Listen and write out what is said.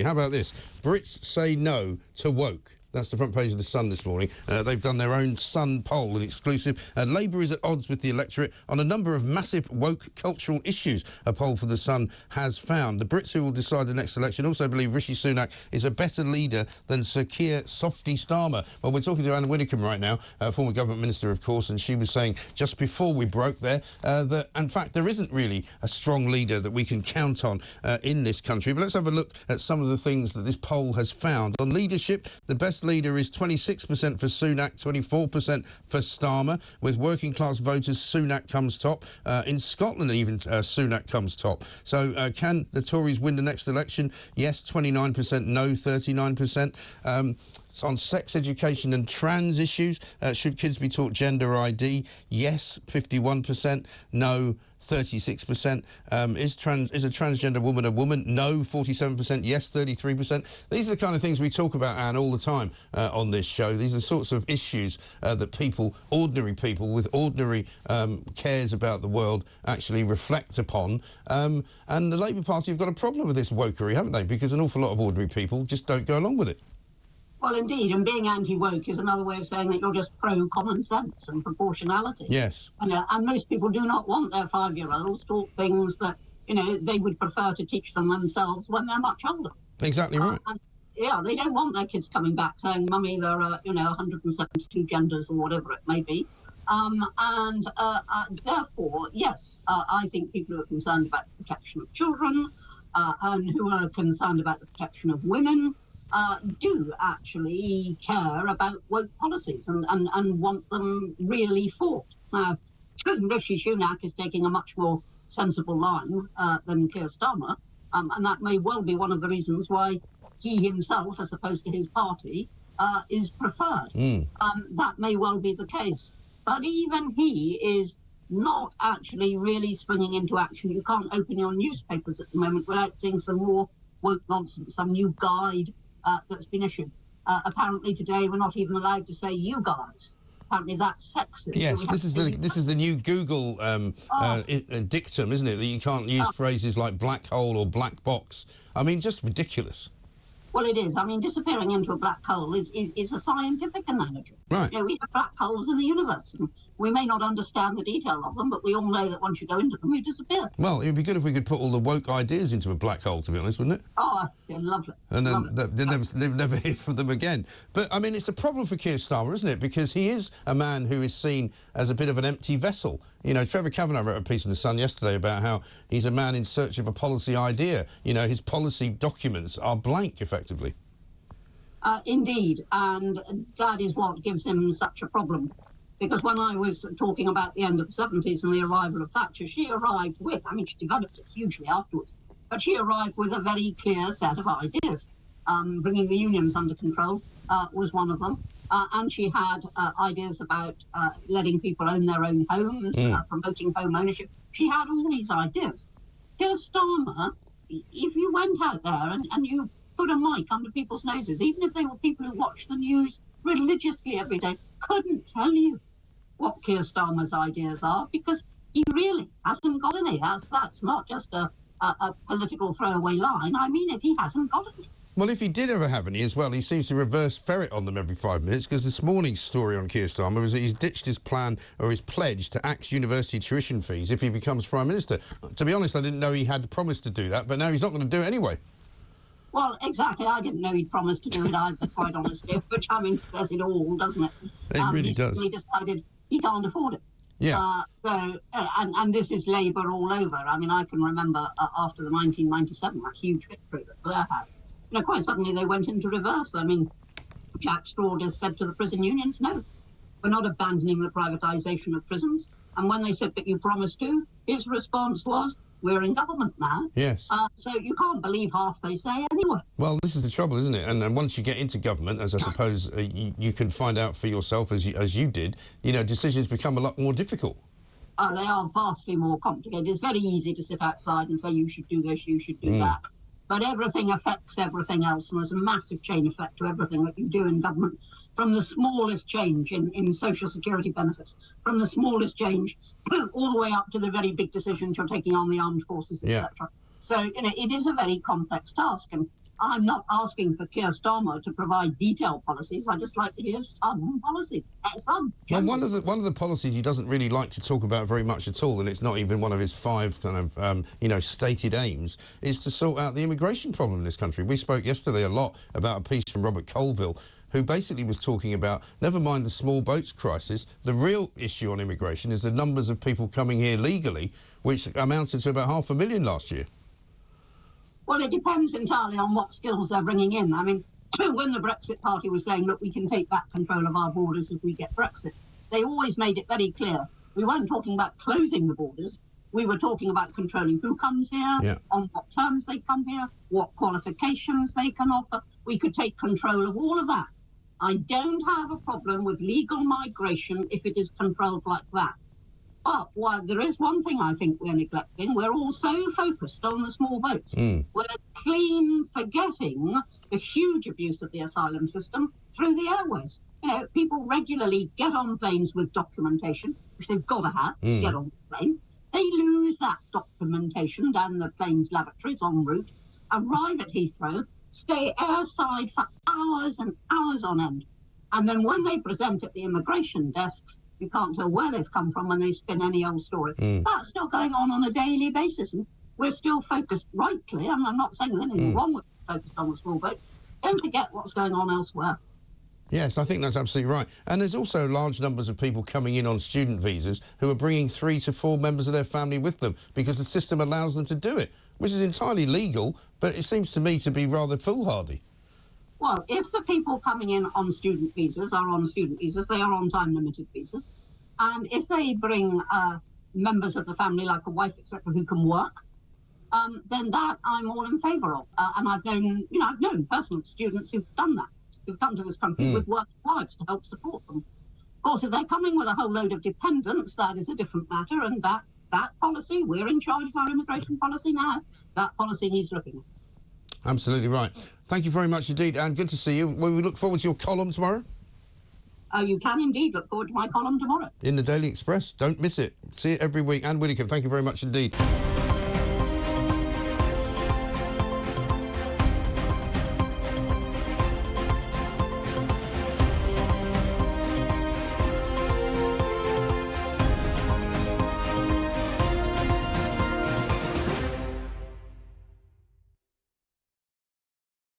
How about this? Brits say no to woke. That's the front page of The Sun this morning. They've done their own Sun poll, an exclusive. Labour is at odds with the electorate on a number of massive woke cultural issues, a poll for The Sun has found. The Brits who will decide the next election also believe Rishi Sunak is a better leader than Sir Keir Softy Starmer. Well, we're talking to Ann Widdecombe right now, former government minister, of course, and she was saying just before we broke there that, in fact, there isn't really a strong leader that we can count on in this country. But let's have a look at some of the things that this poll has found. On leadership, the best leader is 26% for Sunak, 24% for Starmer. With working class voters, Sunak comes top. In Scotland, even Sunak comes top. So can the Tories win the next election? Yes, 29%, no, 39%. On sex education and trans issues, should kids be taught gender ID? Yes, 51%, no, 36%. Is a transgender woman a woman? No, 47%. Yes, 33%. These are the kind of things we talk about, Anne, all the time on this show. These are the sorts of issues that people, ordinary people with ordinary cares about the world, actually reflect upon. And the Labour Party have got a problem with this wokery, haven't they? Because an awful lot of ordinary people just don't go along with it. Well, indeed, and being anti-woke is another way of saying that you're just pro-common sense and proportionality. Yes. And most people do not want their 5-year-olds taught things that, they would prefer to teach them themselves when they're much older. Exactly right. They don't want their kids coming back saying, Mummy, there are, 172 genders or whatever it may be. Therefore, yes, I think people who are concerned about the protection of children and who are concerned about the protection of women do actually care about woke policies and want them really fought. Now, Rishi Sunak is taking a much more sensible line than Keir Starmer, and that may well be one of the reasons why he himself, as opposed to his party, is preferred. That may well be the case. But even he is not actually really swinging into action. You can't open your newspapers at the moment without seeing some more woke nonsense, some new guide that's been issued. Apparently today we're not even allowed to say you guys. Apparently that's sexist. Yes, so this is the new Google dictum, isn't it? That you can't use phrases like black hole or black box. I mean, just ridiculous. Well, it is. I mean, disappearing into a black hole is a scientific analogy. Right. We have black holes in the universe, and we may not understand the detail of them, but we all know that once you go into them, you disappear. Well, it would be good if we could put all the woke ideas into a black hole, to be honest, wouldn't it? Oh, yeah, lovely. And then they'll never hear from them again. But, I mean, it's a problem for Keir Starmer, isn't it? Because he is a man who is seen as a bit of an empty vessel. Trevor Kavanagh wrote a piece in The Sun yesterday about how he's a man in search of a policy idea. His policy documents are blank, effectively. Indeed, and that is what gives him such a problem. Because when I was talking about the end of the 70s and the arrival of Thatcher, she arrived with, she developed it hugely afterwards, but she arrived with a very clear set of ideas. Bringing the unions under control was one of them. And she had ideas about letting people own their own homes, promoting home ownership. She had all these ideas. Keir Starmer, if you went out there and you put a mic under people's noses, even if they were people who watch the news religiously every day, couldn't tell you what Keir Starmer's ideas are, because he really hasn't got any. That's not just a political throwaway line. I mean it, he hasn't got any. Well, if he did ever have any as well, he seems to reverse ferret on them every 5 minutes, because this morning's story on Keir Starmer was that he's ditched his plan or his pledge to axe university tuition fees if he becomes Prime Minister. To be honest, I didn't know he had promised to do that, but now he's not going to do it anyway. Well, exactly. I didn't know he'd promised to do it either, quite honestly, which, says it all, doesn't it? It really does. He decided he can't afford it. Yeah. And this is Labour all over. I can remember after the 1997, that huge victory that Blair had. Quite suddenly they went into reverse. Jack Straw just said to the prison unions, no, we're not abandoning the privatisation of prisons. And when they said, but you promised to, his response was, we're in government now. Yes. So you can't believe half they say anyway. Well, this is the trouble, isn't it? And once you get into government, as I suppose you can find out for yourself as you did, decisions become a lot more difficult. They are vastly more complicated. It's very easy to sit outside and say, you should do this, you should do that. But everything affects everything else, and there's a massive chain effect to everything that you do in government, from the smallest change in social security benefits, from the smallest change all the way up to the very big decisions you're taking on the armed forces, etc. So, it is a very complex task, and I'm not asking for Keir Starmer to provide detailed policies. I just like to hear some policies. Some. Well, one of the policies he doesn't really like to talk about very much at all, and it's not even one of his 5 kind of stated aims, is to sort out the immigration problem in this country. We spoke yesterday a lot about a piece from Robert Colville, who basically was talking about, never mind the small boats crisis, the real issue on immigration is the numbers of people coming here legally, which amounted to about 500,000 last year. Well, it depends entirely on what skills they're bringing in. I mean, when the Brexit Party was saying, look, we can take back control of our borders if we get Brexit, they always made it very clear. We weren't talking about closing the borders. We were talking about controlling who comes here, on what terms they come here, what qualifications they can offer. We could take control of all of that. I don't have a problem with legal migration if it is controlled like that. But while there is one thing I think we're neglecting, we're all so focused on the small boats. We're clean forgetting the huge abuse of the asylum system through the airways. You know, people regularly get on planes with documentation, which they've got to have to get on the plane. They lose that documentation down the plane's lavatories en route, arrive at Heathrow, stay airside for hours and hours on end. And then when they present at the immigration desks, you can't tell where they've come from when they spin any old story. That's still going on a daily basis. And we're still focused rightly, and I'm not saying there's anything wrong with focused on the small boats. Don't forget what's going on elsewhere. Yes, I think that's absolutely right. And there's also large numbers of people coming in on student visas who are bringing 3 to 4 members of their family with them because the system allows them to do it, which is entirely legal, but it seems to me to be rather foolhardy. Well, if the people coming in on student visas are on student visas, they are on time-limited visas. And if they bring members of the family, like a wife, etc., who can work, then that I'm all in favour of. And I've known personal students who've done that, who've come to this country with working wives to help support them. Of course, if they're coming with a whole load of dependents, that is a different matter. And that policy, we're in charge of our immigration policy now, that policy needs looking at. Absolutely right. Thank you very much indeed, Anne. Good to see you. Will we look forward to your column tomorrow? You can indeed look forward to my column tomorrow. In the Daily Express. Don't miss it. See it every week. Ann Widdecombe, thank you very much indeed.